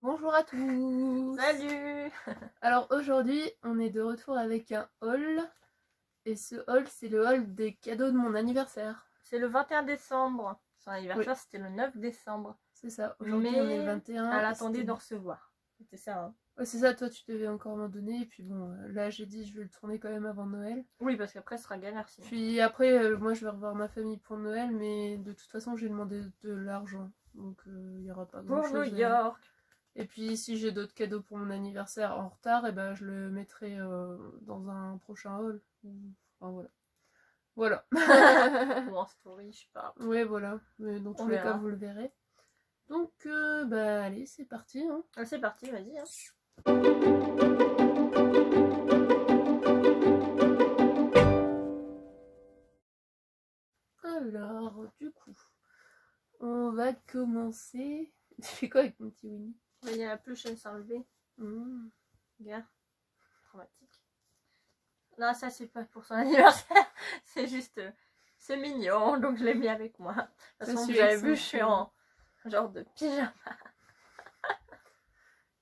Bonjour à tous. Salut. Alors aujourd'hui, on est de retour avec un haul. Et ce haul, c'est le haul des cadeaux de mon anniversaire. C'est le 21 décembre. Son anniversaire, Oui, c'était le 9 décembre. c'est ça. Aujourd'hui, on est le Mais 21. elle Et attendait c'était... de recevoir. C'était ça, hein. Ouais, c'est ça, toi tu devais encore m'en donner. Et puis bon, là j'ai dit je vais le tourner quand même avant Noël. Oui, parce qu'après, ce sera galère sinon. Puis après, moi je vais revoir ma famille pour Noël. Mais de toute façon, j'ai demandé de l'argent. Donc il n'y aura pas grand Pour New chose. York. Et puis si j'ai d'autres cadeaux pour mon anniversaire en retard, et ben je le mettrai dans un prochain haul. Enfin voilà. Voilà. Ou en story, je sais pas. Ouais, voilà. Mais dans On tous les cas, verra. vous le verrez. Donc, bah allez, c'est parti. Hein. C'est parti, vas-y, hein. Alors, du coup, on va commencer. Tu fais quoi avec mon petit Winnie? Il y a la peluche, elle s'est enlevée. Mmh. Regarde. Dramatique. Non, ça, c'est pas pour son anniversaire. C'est juste... c'est mignon, donc je l'ai mis avec moi. De toute façon, vous avez vu, je suis en genre de pyjama.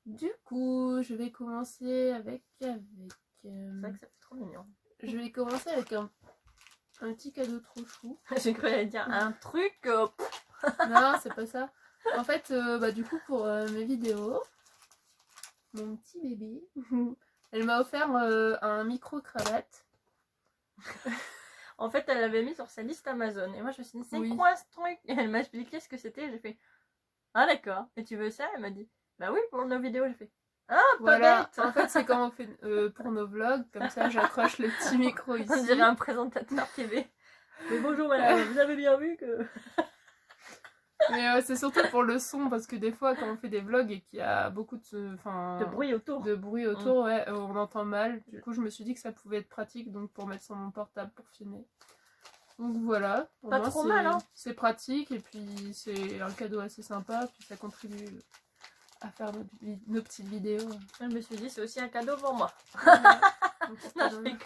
Du coup, je vais commencer avec... C'est vrai que ça fait trop mignon. Je vais commencer avec un petit cadeau trop chou. J'ai cru aller dire un truc. Non, c'est pas ça. En fait, bah du coup, pour mes vidéos, mon petit bébé, elle m'a offert un micro-cravate. En fait, elle l'avait mis sur sa liste Amazon. Et moi, je me suis dit, c'est Oui. quoi ce truc? Et elle m'a expliqué ce que c'était. J'ai fait, ah d'accord. Et tu veux ça? Elle m'a dit, bah oui, pour nos vidéos. J'ai fait, ah, pas Voilà, bête. en fait c'est quand on fait pour nos vlogs, comme ça j'accroche le petit micro ici. On dirait un présentateur TV. Mais bonjour madame, vous avez bien vu que... Mais c'est surtout pour le son, parce que des fois quand on fait des vlogs et qu'il y a beaucoup de bruit autour. Ouais, on entend mal. Du coup je me suis dit que ça pouvait être pratique donc pour mettre sur mon portable pour filmer. Donc voilà, pour Pas moi trop mal, hein. c'est pratique et puis c'est un cadeau assez sympa, puis ça contribue à faire nos petites vidéos. Je me suis dit, c'est aussi un cadeau pour moi. Donc, Non, je rigole.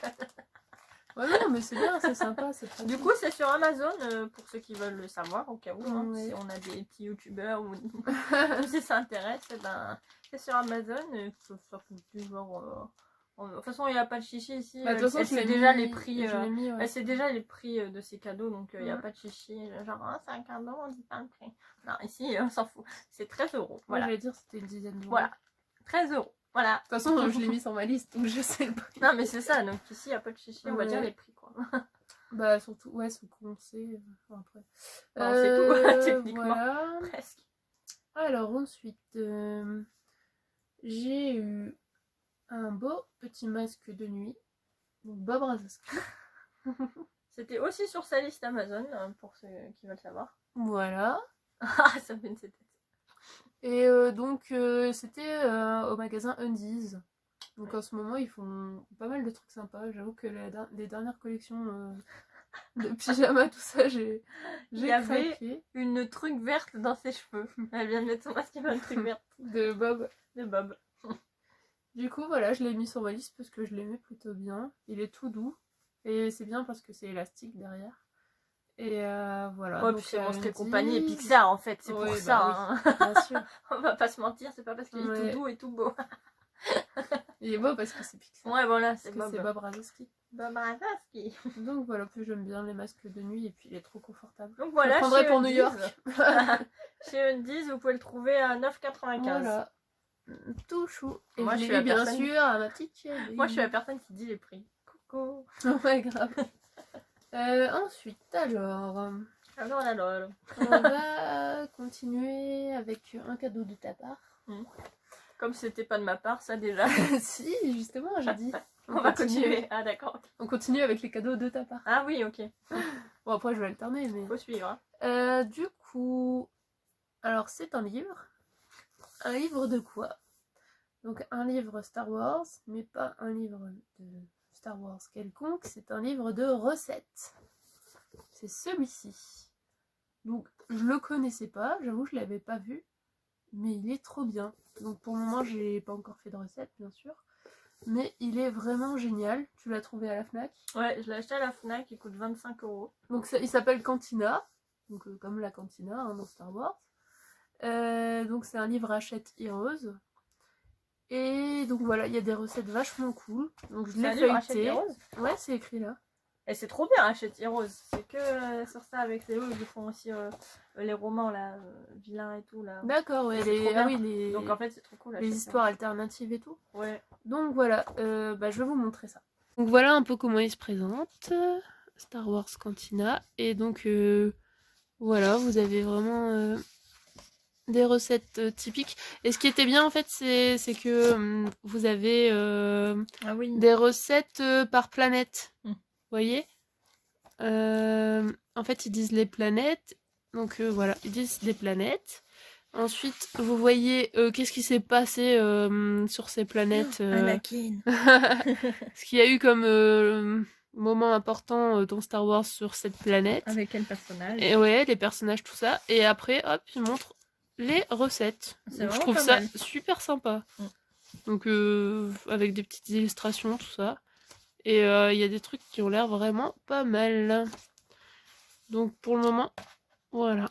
ouais, non, mais c'est bien, c'est sympa, c'est pratique. Du coup, c'est sur Amazon, pour ceux qui veulent le savoir, au cas où, hein, Ouais. si on a des petits youtubeurs ou si ça intéresse, eh ben, c'est sur Amazon, et ça coûte du genre... de toute façon, il n'y a pas de chichi ici, Bah, de toute façon, elle sait déjà les prix, ouais. elle sait déjà les prix de ces cadeaux, donc il n'y a pas de chichi, genre, ah, c'est un cadeau, on dit pas le prix. Non, ici, on s'en fout, c'est 13 €. Voilà. J'allais dire c'était une dizaine d'euros. Voilà, 13 €. Voilà. De toute façon, je l'ai mis sur ma liste, donc je sais le prix. Non, mais c'est ça, donc ici, il n'y a pas de chichi, on va dire les prix, quoi. Bah, surtout, ouais, ce qu'on sait. Après. Bon, c'est tout, techniquement. Voilà. Presque. Alors, ensuite, j'ai eu un beau petit masque de nuit. Donc, Bob Razowski. C'était aussi sur sa liste Amazon, pour ceux qui veulent savoir. Voilà. Ah, ça fait une tête. Et donc, c'était au magasin Undies. Donc, en ce moment, ils font pas mal de trucs sympas. J'avoue que les dernières collections de pyjama, tout ça, j'ai Il y avait craqué. une truc verte dans ses cheveux. Elle vient de mettre son masque, il y avait un truc vert. De Bob. De Bob. Du coup, voilà, je l'ai mis sur ma liste parce que je l'aimais plutôt bien. Il est tout doux. Et c'est bien parce que c'est élastique derrière. Et voilà. Ouais, donc, puis c'est Monstres et compagnie et Pixar en fait, c'est pour ça. Oui, hein. bien sûr. On va pas se mentir, c'est pas parce qu'il est tout doux et tout beau. Il est beau parce que c'est Pixar. Ouais, voilà, c'est Bob. C'est Bob Razowski. Bob Razowski. Donc voilà, plus j'aime bien les masques de nuit et puis il est trop confortable. Donc voilà, je le prendrai pour New York. Chez Undies, vous pouvez le trouver à 9,95. Voilà. Tout chou. Et moi, je l'ai mis bien sûr à ma petite chérie. Moi, je suis la personne qui dit les prix. Coucou. Ouais, grave. Ensuite, alors... On va continuer avec un cadeau de ta part. Comme c'était pas de ma part, ça déjà. Si, justement, j'ai dit. On va continuer. Ah, d'accord. On continue avec les cadeaux de ta part. Ah oui, ok. Bon, après, je vais alterner, mais... Faut suivre. Du coup... Alors, c'est un livre. Un livre de quoi? Donc, un livre Star Wars, mais pas un livre de Star Wars quelconque. C'est un livre de recettes. C'est celui-ci. Donc, je le connaissais pas. J'avoue, je l'avais pas vu. Mais il est trop bien. Donc, pour le moment, j'ai pas encore fait de recette, bien sûr. Mais il est vraiment génial. Tu l'as trouvé à la Fnac? Ouais, je l'ai acheté à la Fnac, il coûte 25 €. Donc il s'appelle Cantina, donc comme la Cantina hein, dans Star Wars. Donc c'est un livre Hachette Heroes. Et donc voilà, il y a des recettes vachement cool. Donc je l'ai feuilleté. Ouais, c'est écrit là. Et c'est trop bien Hachette Heroes. C'est que sur ça avec Léo, ils font aussi les romans là, vilains et tout là. D'accord, ouais. Donc en fait c'est trop cool. Les histoires alternatives et tout. Ouais. Donc voilà, je vais vous montrer ça. Donc voilà un peu comment il se présente. Star Wars Cantina. Et donc voilà, vous avez vraiment des recettes typiques. Et ce qui était bien en fait, c'est que vous avez des recettes par planète. Vous voyez, en fait, ils disent les planètes. Donc voilà, ils disent des planètes. Ensuite, vous voyez qu'est-ce qui s'est passé sur ces planètes. Anakin. Ce qu'il y a eu comme moment important dans Star Wars sur cette planète. Avec quel personnage. Et ouais, les personnages, tout ça. Et après, hop, ils montrent les recettes. Donc, je trouve ça super sympa. Donc avec des petites illustrations, tout ça. Et il y a des trucs qui ont l'air vraiment pas mal. Donc pour le moment, voilà.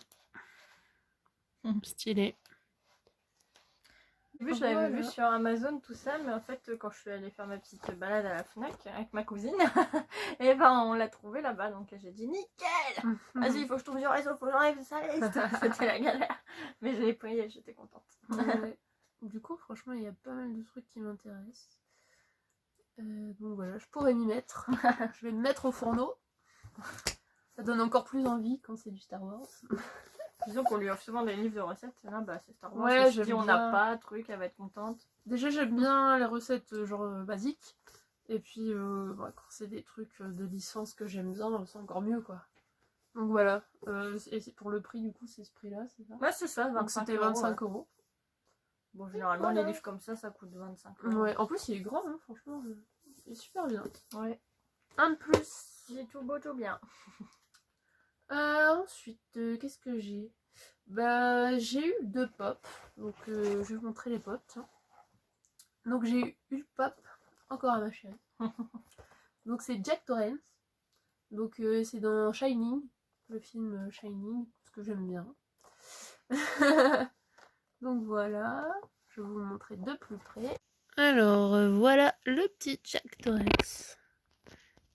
Stylé. Au début, je l'avais vu sur Amazon, tout ça, mais en fait, quand je suis allée faire ma petite balade à la Fnac avec ma cousine, et ben on l'a trouvé là-bas, donc j'ai dit nickel. Vas-y, il faut que je trouve du réseau, faut que j'enlève ça. C'était la galère, mais je l'ai pris et j'étais contente. Ouais. Du coup, franchement, il y a pas mal de trucs qui m'intéressent. Donc voilà, je pourrais m'y mettre. Je vais me mettre au fourneau. Ça donne encore plus envie quand c'est du Star Wars. Disons qu'on lui offre souvent des livres de recettes, là bah c'est Star Wars. Ouais, si on n'a pas de truc, elle va être contente. Déjà j'aime bien les recettes genre basiques. Et puis quand c'est des trucs de licence que j'aime bien, c'est encore mieux quoi. Donc voilà. Et pour le prix du coup c'est ce prix là, c'est ça? Ouais c'est ça, 25 donc c'était 25 €. Bon généralement les livres comme ça coûte 25 €. Ouais, en plus il est grand hein, franchement. Il est super bien. Ouais. Un de plus. Il est tout beau, tout bien. Ensuite, qu'est-ce que j'ai? Bah, j'ai eu 2 pop. Donc, je vais vous montrer les pop. Tiens. Donc, j'ai eu une pop, encore à ma chérie. Donc, c'est Jack Torrance. Donc, c'est dans Shining, le film Shining, ce que j'aime bien. Donc, voilà. Je vais vous le montrer de plus près. Alors, voilà le petit Jack Torrance.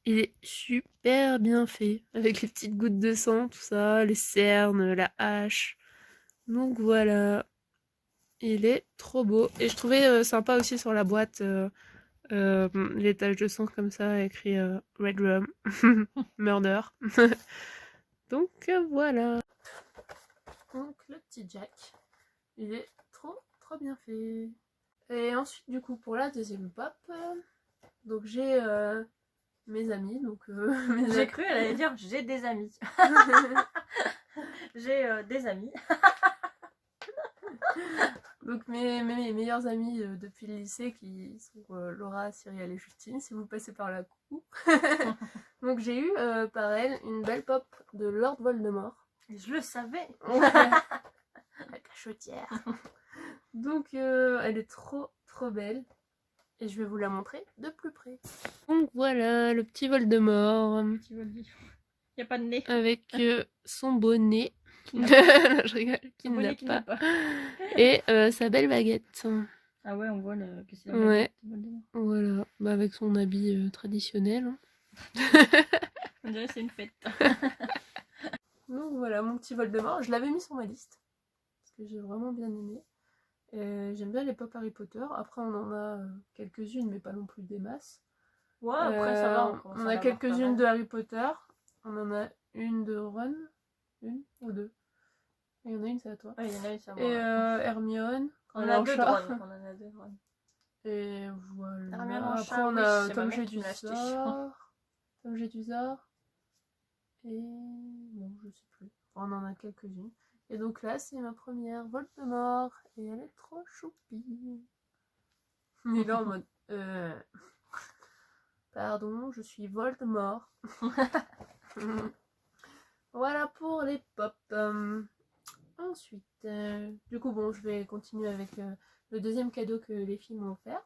Il est super bien fait, avec les petites gouttes de sang, tout ça, les cernes, la hache. Donc voilà, il est trop beau. Et je trouvais sympa aussi sur la boîte les taches de sang comme ça, écrit Red Rum, Murder. Donc voilà. Donc le petit Jack, il est trop bien fait. Et ensuite du coup pour la deuxième pop, donc j'ai... mes amis, donc... j'ai cru, elle allait dire j'ai des amis. J'ai des amis. Donc mes meilleurs amis depuis le lycée qui sont Laura, Cyrielle et Justine, si vous passez par là, coucou. Donc j'ai eu par elle une belle pop de Lord Voldemort. Et je le savais. La cachotière. Donc elle est trop belle. Et je vais vous la montrer de plus près. Donc voilà, le petit Voldemort. Il n'y a pas de nez. Avec son bonnet. Je rigole, qui n'a pas. Et sa belle baguette. Ah ouais, on voit que c'est la baguette. Ouais, voilà. Bah, avec son habit traditionnel. On dirait que c'est une fête. Donc voilà, mon petit Voldemort. Je l'avais mis sur ma liste. Parce que j'ai vraiment bien aimé. J'aime bien les pop Harry Potter. Après, on en a quelques-unes, mais pas non plus des masses. Ouais, après ça va. On a quelques-unes de Harry Potter. On en a une de Ron. Une ou deux. Il y en a une, c'est à toi. Ouais, il y en a une, c'est à moi. Et Hermione. On en a deux de Ron. On en a deux de Ron. Et voilà. Hermione après, on a Tom Jedusor. Tom Jedusor. Et bon, je sais plus. On en a quelques-unes. Et donc là, c'est ma première Voldemort. Et elle est trop choupie. Mais là, en mode... Pardon, je suis Voldemort. Voilà pour les pop. Ensuite, du coup, bon, je vais continuer avec le deuxième cadeau que les filles m'ont offert.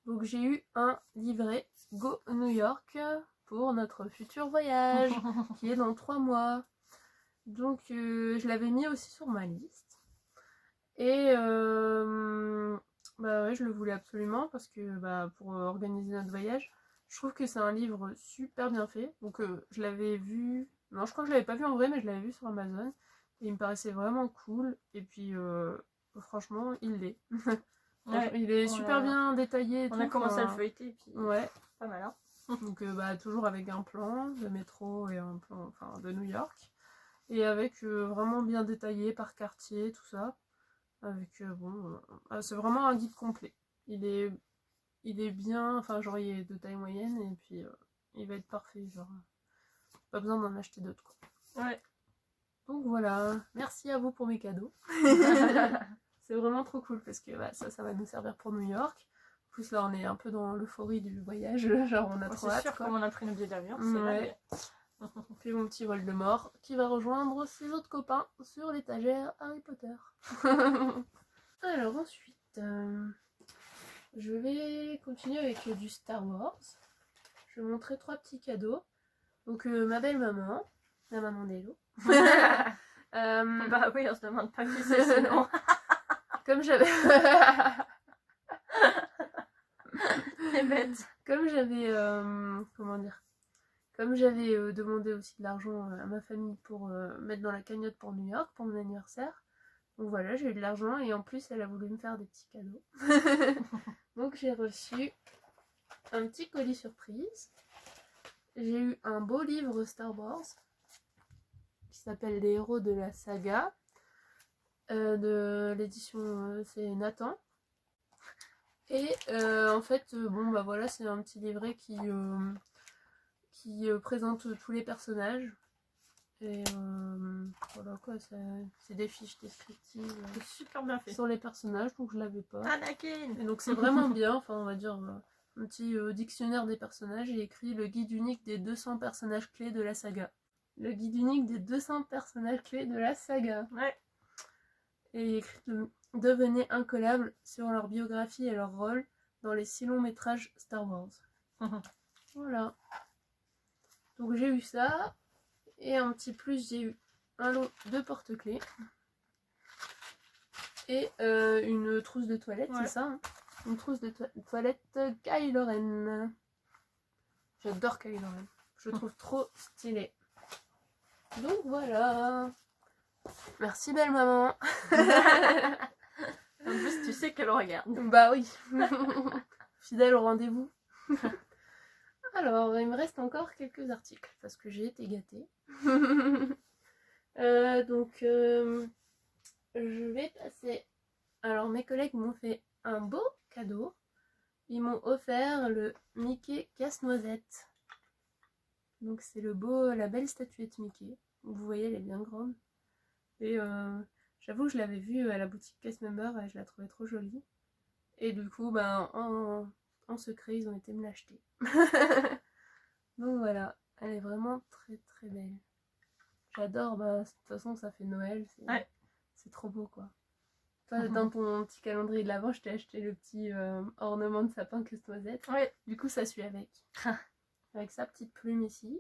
Donc, j'ai eu un livret Go New York pour notre futur voyage qui est dans 3 mois. Donc, je l'avais mis aussi sur ma liste. Et bah ouais, je le voulais absolument parce que pour organiser notre voyage, je trouve que c'est un livre super bien fait. Donc je l'avais vu, non je crois que je l'avais pas vu en vrai, mais je l'avais vu sur Amazon. Et il me paraissait vraiment cool. Et puis franchement, il l'est. Ouais, il est super bien détaillé et on tout. a commencé à le feuilleter, puis ouais. Pas mal, hein. Donc toujours avec un plan de métro et un plan de New York. Et avec vraiment bien détaillé par quartier, tout ça. Avec c'est vraiment un guide complet. Il est bien, enfin genre il est de taille moyenne et puis il va être parfait, genre pas besoin d'en acheter d'autres quoi. Ouais. Donc voilà, merci à vous pour mes cadeaux. C'est vraiment trop cool parce que ça va nous servir pour New York. En plus là on est un peu dans l'euphorie du voyage, genre on a trop hâte. C'est sûr, quoi. Comme on a pris nos billets d'avion, c'est ouais. Puis mon petit Voldemort qui va rejoindre ses autres copains sur l'étagère Harry Potter. Alors ensuite, je vais continuer avec du Star Wars. Je vais montrer 3 petits cadeaux. Donc ma belle maman, la maman d'Hello. Bah oui, on se demande pas qui c'est sinon. Comme j'avais... C'est bête. Comme j'avais... comment dire, comme j'avais demandé aussi de l'argent à ma famille pour mettre dans la cagnotte pour New York, pour mon anniversaire. Donc voilà, j'ai eu de l'argent et en plus elle a voulu me faire des petits cadeaux. Donc j'ai reçu un petit colis surprise. J'ai eu un beau livre Star Wars qui s'appelle Les héros de la saga. De l'édition c'est Nathan. Et en fait, voilà, c'est un petit livret qui présente tous les personnages. Et voilà quoi, c'est des fiches descriptives super bien fait sur les personnages, donc je l'avais pas. Anakin. Et donc c'est vraiment bien, enfin on va dire un petit dictionnaire des personnages. Il écrit le guide unique des 200 personnages clés de la saga. Le guide unique des 200 personnages clés de la saga. Ouais. Et il écrit devenez incollables sur leur biographie et leur rôle dans les 6 longs métrages Star Wars. Voilà. Donc j'ai eu ça. Et un petit plus, j'ai eu un lot de porte-clés. Et une trousse de toilette, c'est ça hein. Une trousse de toilette Kylo Ren. J'adore Kylo Ren. Je le trouve trop stylé. Donc voilà. Merci belle maman. En plus tu sais qu'elle regarde. Bah oui. Fidèle au rendez-vous. Alors il me reste encore quelques articles parce que j'ai été gâtée. Je vais passer. Alors mes collègues m'ont fait un beau cadeau. Ils m'ont offert le Mickey casse-noisette. Donc c'est la belle statuette Mickey. Vous voyez, elle est bien grande. Et j'avoue, je l'avais vue à la boutique Cast Member et je la trouvais trop jolie. Et du coup, en secret, ils ont été me l'acheter. Donc voilà, elle est vraiment très très belle. J'adore, de toute façon ça fait Noël, c'est trop beau quoi. Toi, dans ton petit calendrier de l'Avent, je t'ai acheté le petit ornement de sapin casse-noisette. Ouais. Du coup ça suit avec. Avec sa petite plume ici.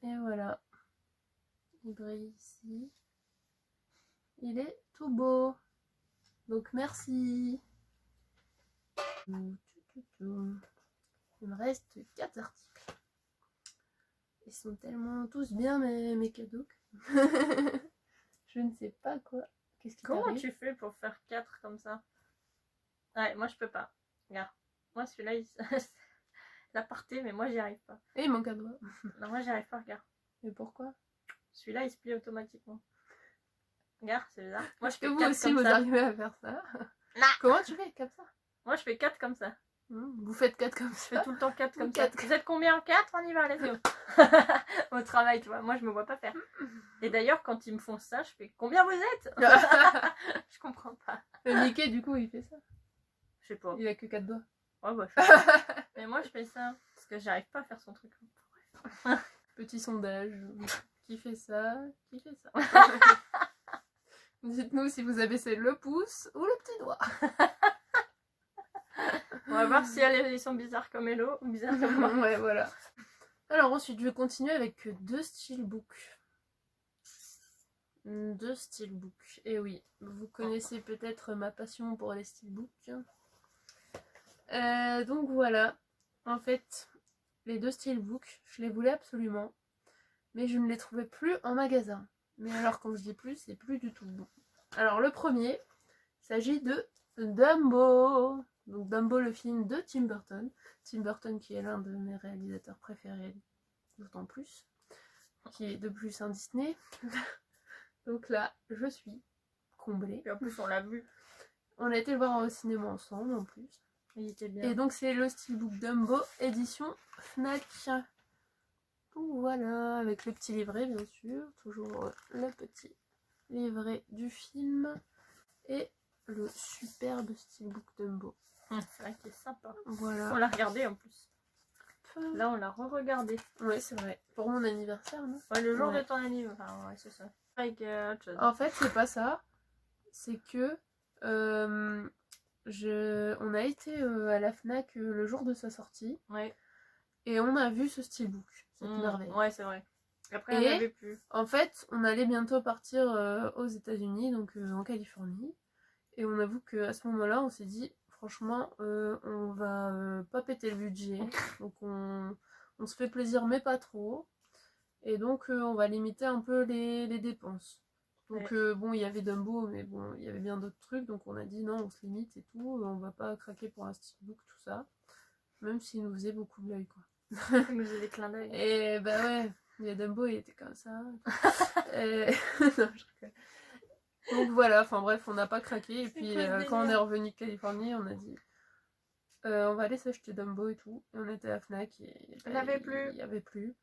Et voilà. Il brille ici. Il est tout beau. Donc merci. Il me reste 4 articles. Ils sont tellement tous bien mes cadeaux. Je ne sais pas quoi. Qu'est-ce qui Comment t'arrive? tu fais pour faire 4 comme ça? Ouais, moi je peux pas. Regarde. Moi celui-là, l'aparté, mais moi j'y arrive pas. Et il manque un doigt. Non, moi j'y arrive pas, regarde. Et pourquoi? Celui-là il se plie automatiquement. Regarde, c'est bizarre. Moi je fais fais vous 4 aussi comme vous ça. arrivez à faire ça? Non. Comment tu fais comme ça? Moi je fais 4 comme ça. Vous faites 4 comme ça? Je fais tout le temps 4 comme 4. ça. Vous êtes combien? 4? On y va, allez-y. Au travail, tu vois. Moi je me vois pas faire. Et d'ailleurs, quand ils me font ça, je fais combien vous êtes? Je comprends pas. Le Mickey, du coup, il fait ça. Je sais pas. Il a que 4 doigts. Ouais, bah, je sais. Mais moi je fais ça. Parce que j'arrive pas à faire son truc. Petit sondage. Qui fait ça? Qui fait ça? Dites-nous si vous abaissez le pouce ou le petit doigt. On va voir si ils sont bizarres comme Hello ou bizarres comme moi. Ouais, voilà. Alors ensuite, je vais continuer avec 2 steelbooks. 2 steelbooks. Et oui, vous connaissez peut-être ma passion pour les steelbooks. Donc voilà, en fait, les 2 steelbooks, je les voulais absolument, mais je ne les trouvais plus en magasin. Mais alors quand je dis plus, c'est plus du tout bon. Alors le premier, il s'agit de Dumbo. Donc Dumbo, le film de Tim Burton. Tim Burton qui est l'un de mes réalisateurs préférés, d'autant plus, qui est de plus un Disney. Donc là, je suis comblée. Et en plus, on l'a vu. On a été le voir au cinéma ensemble en plus. Il était bien. Et donc c'est le steelbook Dumbo édition Fnac. Donc voilà, avec le petit livret bien sûr, toujours le petit livret du film et le superbe steelbook Dumbo. C'est vrai qu'il est sympa. Voilà. On l'a regardé en plus. Là on l'a re-regardé. Ouais c'est vrai. Pour mon anniversaire, non? Ouais, le jour de ton anniversaire. Enfin, ouais c'est ça. En fait c'est pas ça. C'est que on a été à la Fnac le jour de sa sortie. Ouais. Et on a vu ce steelbook, cette merveille. Ouais, c'est vrai. Après, on n'avait plus. En fait, on allait bientôt partir aux États-Unis, donc en Californie. Et on avoue qu'à ce moment-là, on s'est dit, franchement, on va pas péter le budget. Donc on se fait plaisir, mais pas trop. Et donc on va limiter un peu les dépenses. Donc bon, il y avait Dumbo, mais bon, il y avait bien d'autres trucs. Donc on a dit non, on se limite et tout. On va pas craquer pour un steelbook, tout ça. Même s'il nous faisait beaucoup de l'œil, quoi. Il nous faisait des clins d'œil. Et bah ouais, les Dumbo, il était comme ça. Et... non, je rigole. Donc voilà, enfin bref, on n'a pas craqué. Et puis quand on est revenu de Californie, on a dit on va aller s'acheter Dumbo et tout. Et on était à Fnac et il n'y avait plus. Il y avait plus.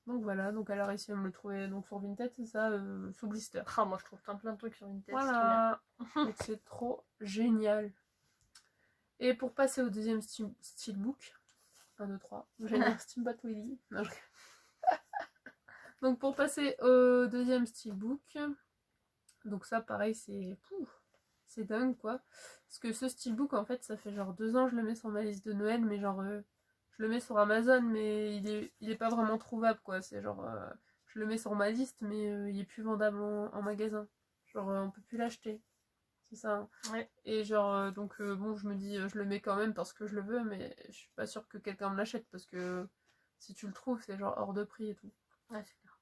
Donc voilà, donc elle a réussi à me le trouver donc sur Vinted, c'est ça, sous blister. Ah, moi je trouve plein de trucs sur Vinted. Voilà, donc c'est trop génial. Et pour passer au deuxième steelbook, 1, 2, 3, j'allais dire Steamboat Willie. Non, je... Donc pour passer au deuxième steelbook, donc ça pareil c'est dingue quoi. Parce que ce steelbook en fait ça fait genre 2 ans que je le mets sur ma liste de Noël, mais genre je le mets sur Amazon mais il est pas vraiment trouvable quoi. C'est genre je le mets sur ma liste mais il est plus vendable en magasin. Genre on peut plus l'acheter. C'est ça. Hein. Ouais. Et genre donc bon je me dis je le mets quand même parce que je le veux, mais je suis pas sûre que quelqu'un me l'achète parce que si tu le trouves c'est genre hors de prix et tout. Ouais, c'est clair.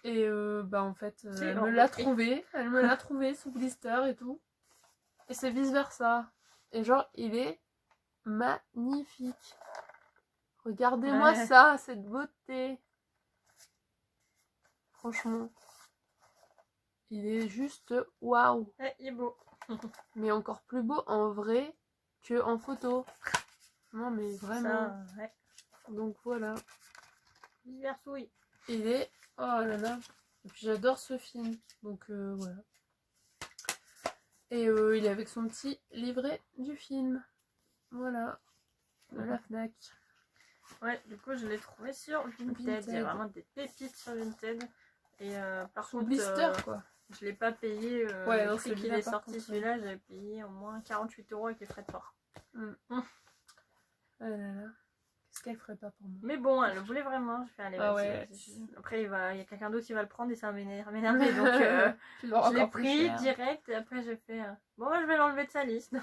Et bah en fait elle me l'a trouvé sous blister et tout. Et c'est vice versa. Et genre il est magnifique. Regardez-moi ça, cette beauté. Franchement. Il est juste waouh. Ouais, il est beau. Mais encore plus beau en vrai que en photo. Non mais vraiment. Ça, ouais. Donc voilà. Vice-versouille. Il est... Oh là là. Et puis j'adore ce film. Donc voilà. Et il est avec son petit livret du film. Voilà. De la Fnac. Ouais, du coup je l'ai trouvé sur Vinted. Il y a vraiment des pépites sur Vinted. Et par contre, blister quoi. Je l'ai pas payé ouais, le prix qu'il est sorti celui-là, j'avais payé au moins 48 € avec les frais de port. Oh là là. Qu'est-ce qu'elle ferait pas pour moi? Mais bon, elle le voulait vraiment. Je fais aller. Ouais. Après, il y a quelqu'un d'autre qui va le prendre et ça va m'énerver. Donc, je l'ai pris direct et après, j'ai fait bon, je vais l'enlever de sa liste.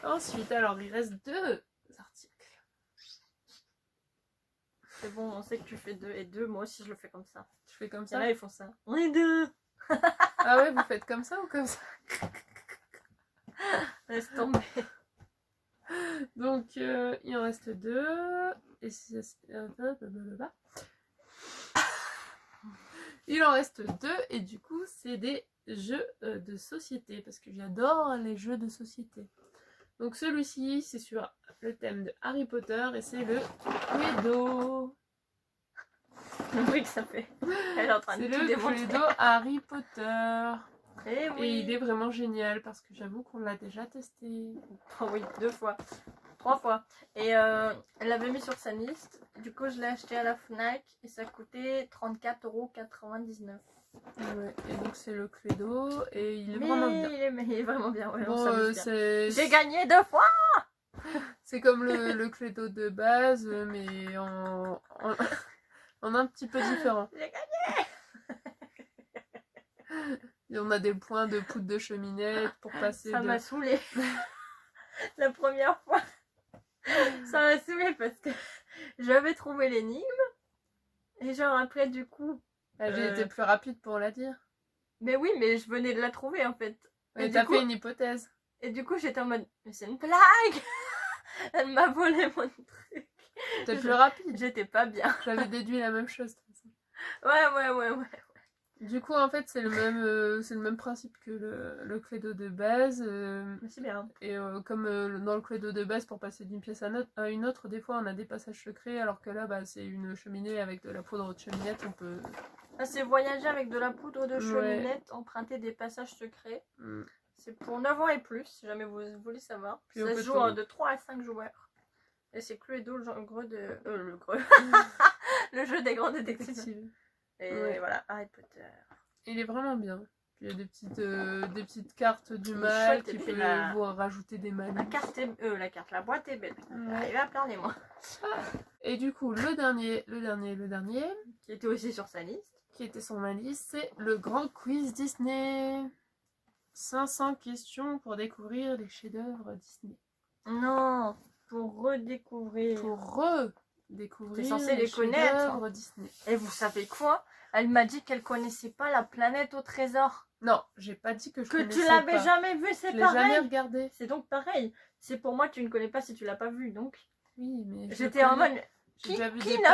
Ensuite, alors, il reste 2 articles. C'est bon, on sait que tu fais 2 et 2. Moi aussi, je le fais comme ça. Je fais comme ça. Et là, ils font ça. On est 2. Ah ouais, vous faites comme ça ou comme ça? Laisse tomber. Donc, il en reste 2. Et il en reste 2. Et du coup, c'est des jeux de société. Parce que j'adore les jeux de société. Donc, celui-ci, c'est sur le thème de Harry Potter. Et c'est le Cluedo. Le bruit que ça fait. Elle est en train de tout démontrer. C'est le Cluedo Harry Potter. Et oui. Et il est vraiment génial parce que j'avoue qu'on l'a déjà testé. Oh oui, 2 fois. 3 fois. Et elle l'avait mis sur sa liste. Du coup, je l'ai acheté à la Fnac et ça coûtait 34,99 €. Ouais, et donc c'est le Cluedo et il est vraiment bien. Il est vraiment bien. Ouais, bon, j'ai gagné 2 fois. C'est comme le Cluedo de base, mais en un petit peu différent. J'ai gagné. Et on a des points de poudre de cheminette pour passer Ça m'a saoulée. La première fois. Ça m'a saoulée parce que j'avais trouvé l'énigme. Et genre après du coup... J'ai été plus rapide pour la dire. Mais oui, mais je venais de la trouver en fait. Et t'as fait une hypothèse. Et du coup j'étais en mode, mais c'est une blague. Elle m'a volé mon truc. T'es plus rapide. J'étais pas bien. J'avais déduit la même chose. Ouais. Du coup, en fait, c'est le même principe que le Cluedo de base. Mais c'est bien. Et comme dans le Cluedo de base, pour passer d'une pièce à une autre, des fois on a des passages secrets, alors que là, bah, c'est une cheminée avec de la poudre de cheminette, on peut... Ah, c'est voyager avec de la poudre de cheminette, emprunter des passages secrets. C'est pour 9 ans et plus, si jamais vous voulez savoir. Puis ça se joue de 3 à 5 joueurs. Et c'est Cluedo, le jeu des grands détectives. Et voilà, Harry Potter. Il est vraiment bien. Puis il y a des petites cartes du mal qui peuvent vous rajouter des malus. La boîte est belle. Il va plein les mois. Et du coup, le dernier, qui était aussi sur sa liste. Qui était sur ma liste, c'est le grand quiz Disney. 500 questions pour découvrir les chefs-d'œuvre Disney. Non, pour redécouvrir. T'es censé les connaître. Disney. Et vous savez quoi? Elle m'a dit qu'elle connaissait pas La Planète au Trésor. Non, j'ai pas dit que je connaissais pas. Que tu l'avais jamais vu, c'est pareil. Je l'ai jamais regardé. C'est donc pareil. C'est pour moi que tu ne connais pas si tu l'as pas vu, donc. Oui, mais j'étais en mode. Qui n'a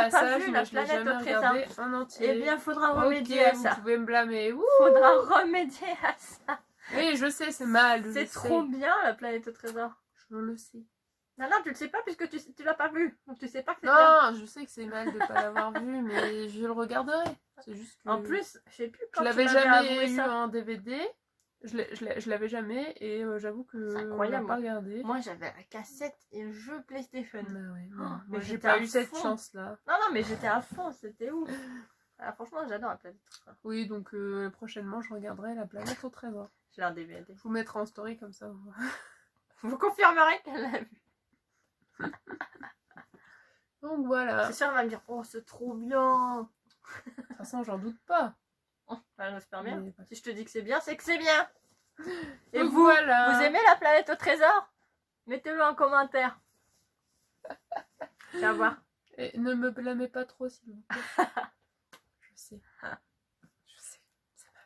pas vu La Planète au Trésor en entier. Eh bien, faudra remédier à ça. Vous pouvez me blâmer. Faudra remédier à ça. Oui, je sais, c'est mal. C'est trop bien La Planète au Trésor. Je le sais. Non, tu le sais pas puisque tu l'as pas vu. Donc tu sais pas que c'est bien. Non, je sais que c'est mal de pas l'avoir vu, mais je le regarderai. C'est juste que... En plus, je sais plus quand je l'avais jamais eu en DVD. Je l'avais jamais et j'avoue que c'est incroyable. On l'a pas regardé. Moi j'avais la cassette et le jeu PlayStation. Moi j'ai pas eu cette chance là. Non, mais j'étais à fond, c'était ouf. Ah, franchement, j'adore La Planète au Trésor. Oui, donc prochainement je regarderai La Planète au Trésor. Je l'ai en DVD. Je vous mettrai en story comme ça. Vous confirmerez qu'elle l'a vu. Donc voilà. C'est sûr, elle va me dire, oh, c'est trop bien. De toute façon, j'en doute pas. J'espère bien. Si je te dis que c'est bien, c'est que c'est bien. Et donc vous, voilà. Vous aimez La Planète au Trésor? Mettez-le en commentaire. Tu vas voir. Et ne me blâmez pas trop, s'il vous plaît. Je sais. C'est mal.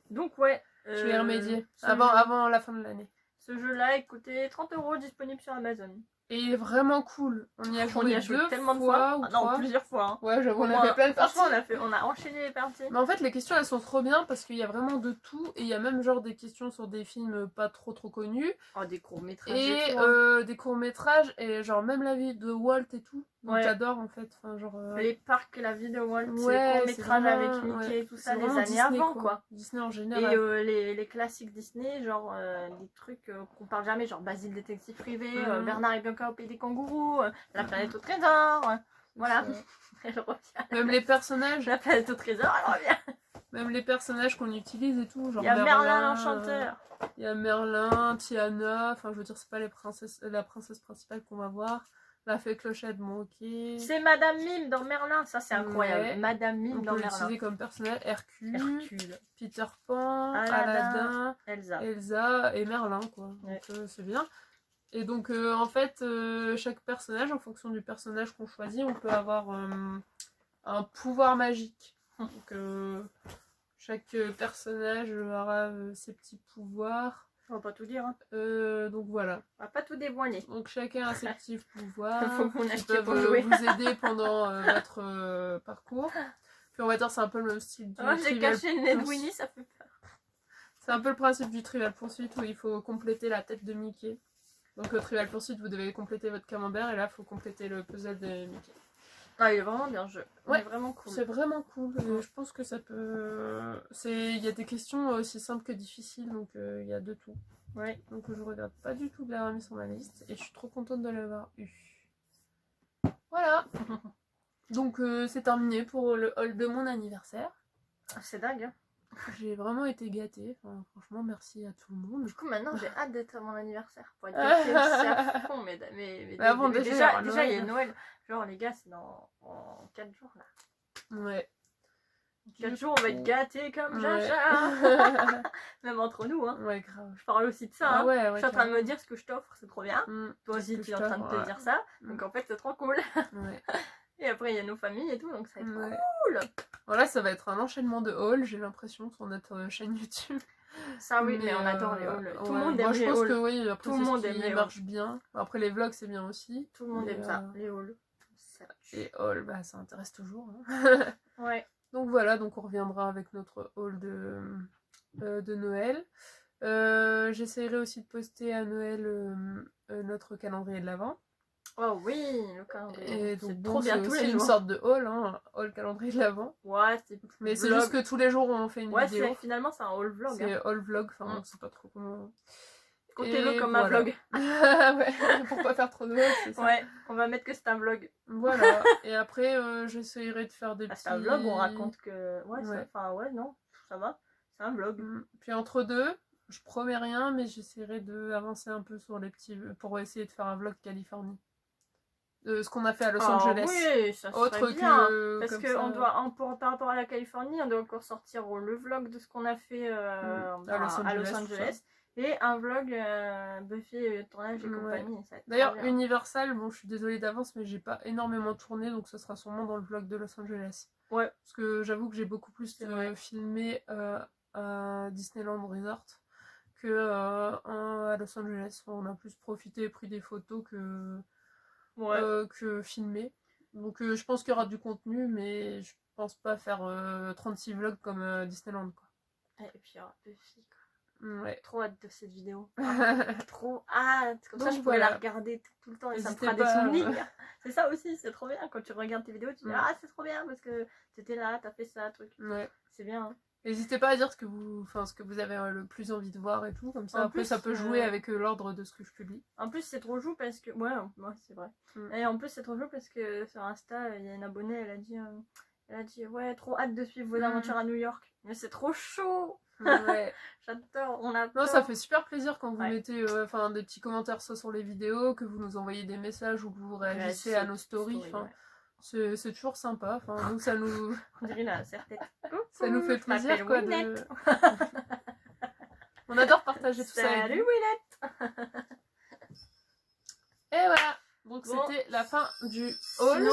Donc ouais. Je vais y remédier. Avant la fin de l'année. Ce jeu-là, écoutez, 30 € disponible sur Amazon. Et il est vraiment cool. On y a joué tellement de fois. Non, plusieurs fois. Hein. Ouais, j'avoue, on a fait plein de parties. On a enchaîné les parties. Mais en fait, les questions, elles sont trop bien parce qu'il y a vraiment de tout. Et il y a même genre des questions sur des films pas trop connus. Oh, des courts-métrages. Et des courts-métrages. Et genre même la vie de Walt et tout. Donc j'adore en fait. Enfin, genre, les parcs, la vie de Walt, les courts-métrages avec Mickey et tout ça, les années Disney, avant quoi. Disney en général. Et les classiques Disney, genre des trucs qu'on parle jamais, genre Basile détective privé, Bernard et Bianca au pays des kangourous, La Planète au Trésor, voilà. Elle revient. Même les personnages. La Planète au Trésor, elle revient. Même les personnages qu'on utilise et tout. Genre il y a Merlin l'Enchanteur. Il y a Merlin, Tiana, enfin je veux dire, c'est pas la princesse principale qu'on va voir. La fée Clochette, bon ok. C'est Madame Mime dans Merlin, ça c'est incroyable. Ouais. Madame Mime dans Merlin. On peut l'utiliser comme personnage. Hercule, Peter Pan, Aladdin, Elsa et Merlin quoi. Ouais. Donc c'est bien. Et donc en fait, chaque personnage, en fonction du personnage qu'on choisit, on peut avoir un pouvoir magique. Donc chaque personnage aura ses petits pouvoirs. On va pas tout dire. Hein. Donc voilà. On va pas tout dévoiler. Donc chacun a ses petits pouvoirs. Faut qu'on qui peuvent vous aider pendant votre parcours. Puis on va dire c'est un peu le même style du j'ai caché le nez de Winnie, ça fait peur. C'est un peu le principe du Trivial Pursuit où il faut compléter la tête de Mickey. Donc le Trivial Pursuit, vous devez compléter votre camembert et là il faut compléter le puzzle de Mickey. Ah, il est vraiment bien le jeu. Ouais, il est vraiment cool. C'est vraiment cool. Je pense que ça peut... Il y a des questions aussi simples que difficiles, donc il y a de tout. Ouais. Donc je regrette pas du tout de l'avoir mis sur ma liste et je suis trop contente de l'avoir eu. Voilà. Donc c'est terminé pour le haul de mon anniversaire. C'est dingue. Hein. J'ai vraiment été gâtée. Enfin, franchement, merci à tout le monde. Du coup, maintenant, j'ai hâte d'être à mon anniversaire. Pour être gâtée aussi à fond. Mais déjà, il y a Noël. Genre, les gars, c'est en 4 jours, là. Ouais. 4 jours, on va être gâtés comme Ouais. Jaja. Même entre nous, hein. Ouais, grave. Je parle aussi de ça. Ah hein. ouais, Je suis en train de me dire ce que je t'offre, c'est trop bien. Toi aussi, tu es en train de te dire ça. Donc en fait, c'est trop cool. Ouais. Et après, il y a nos familles et tout, donc ça va être Ouais. cool. Voilà, ça va être un enchaînement de hauls, j'ai l'impression, sur notre chaîne YouTube. Ça oui, mais on adore les hauls. Tout le monde aime moi, je les pense hauls. que oui, après Tout le monde c'est aime ce les qui marche bien. Après les vlogs c'est bien aussi. Tout le monde aime ça, les hauls. Les hauls, bah ça intéresse toujours. Hein. Ouais. Donc voilà, donc on reviendra avec notre haul de Noël. J'essaierai aussi de poster à Noël notre calendrier de l'Avent. Oh oui, le calendrier. Et donc c'est bon, trop bien c'est tous aussi les une jours. sorte de haul, hein, haul calendrier de l'Avent. Ouais, mais c'est juste que tous les jours on fait une vidéo. Ouais, finalement c'est un haul vlog. C'est hein. haul vlog, enfin on sait pas trop comment. Comptez-le comme un vlog. Ouais, pour pas faire trop de vlogs, c'est ça. Ouais, on va mettre que c'est un vlog. Voilà, et après j'essayerai de faire des petits... C'est un vlog, on raconte que... Ouais, ouais. ouais, non, ça va, c'est un vlog. Puis entre deux, je promets rien, mais j'essaierai d'avancer un peu sur les petits... pour essayer de faire un vlog Californie. Ce qu'on a fait à Los Angeles. Oui, ça serait bien. Parce que ça... par rapport à la Californie, on doit encore sortir le vlog de ce qu'on a fait à Los Angeles. Et un vlog Buffy, tournage et compagnie. D'ailleurs, Universal, bon, je suis désolée d'avance, mais j'ai pas énormément tourné, donc ça sera sûrement dans le vlog de Los Angeles. Ouais. Parce que j'avoue que j'ai beaucoup plus filmé à Disneyland Resort que à Los Angeles. Enfin, on a plus profité et pris des photos que filmé. Donc je pense qu'il y aura du contenu, mais je pense pas faire 36 vlogs comme Disneyland, quoi. Et puis il y aura Buffy, quoi. Ouais. Trop hâte de cette vidéo. Trop hâte. Comme ça, je pourrais la regarder tout le temps et ça me fera des souvenirs. C'est ça aussi, c'est trop bien. Quand tu regardes tes vidéos, tu dis ah, c'est trop bien parce que t'étais là, t'as fait ça, truc. Ouais. C'est bien. Hein. N'hésitez pas à dire ce que vous avez le plus envie de voir et tout. Comme ça, après, ça peut jouer avec l'ordre de ce que je publie. En plus, c'est trop chou parce que. Ouais, c'est vrai. Et en plus, c'est trop chou parce que sur Insta, il y a une abonnée, elle a dit ouais, trop hâte de suivre vos aventures à New York. Mais c'est trop chaud. Ouais. J'adore, on adore. Non, ça fait super plaisir quand vous mettez des petits commentaires soit sur les vidéos, que vous nous envoyez des messages ou que vous réagissez à nos stories. C'est toujours sympa. Nous, ça nous... On dirait la serre-tête. Ça nous fait plaisir, quoi. On adore partager tout ça. Salut Willette. Et voilà. Donc c'était la fin du haul.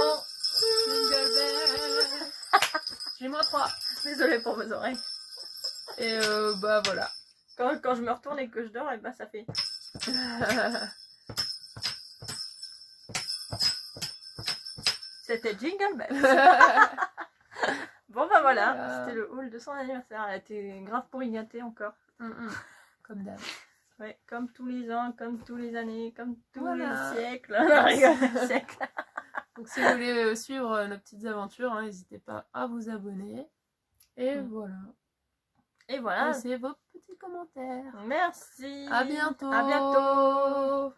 J'ai -3. Désolée pour vos oreilles. Et bah voilà. Quand je me retourne et que je dors, et bah ça fait. C'était Jingle Bells. Bon bah voilà, c'était le haul de son anniversaire. Elle a été grave pourri gâtée encore. Comme d'hab. Ouais, comme tous les ans, comme tous les années, comme tous les siècles. Donc si vous voulez suivre nos petites aventures, n'hésitez pas à vous abonner. Et voilà. Et voilà. Laissez vos petits commentaires. Merci. À bientôt. À bientôt.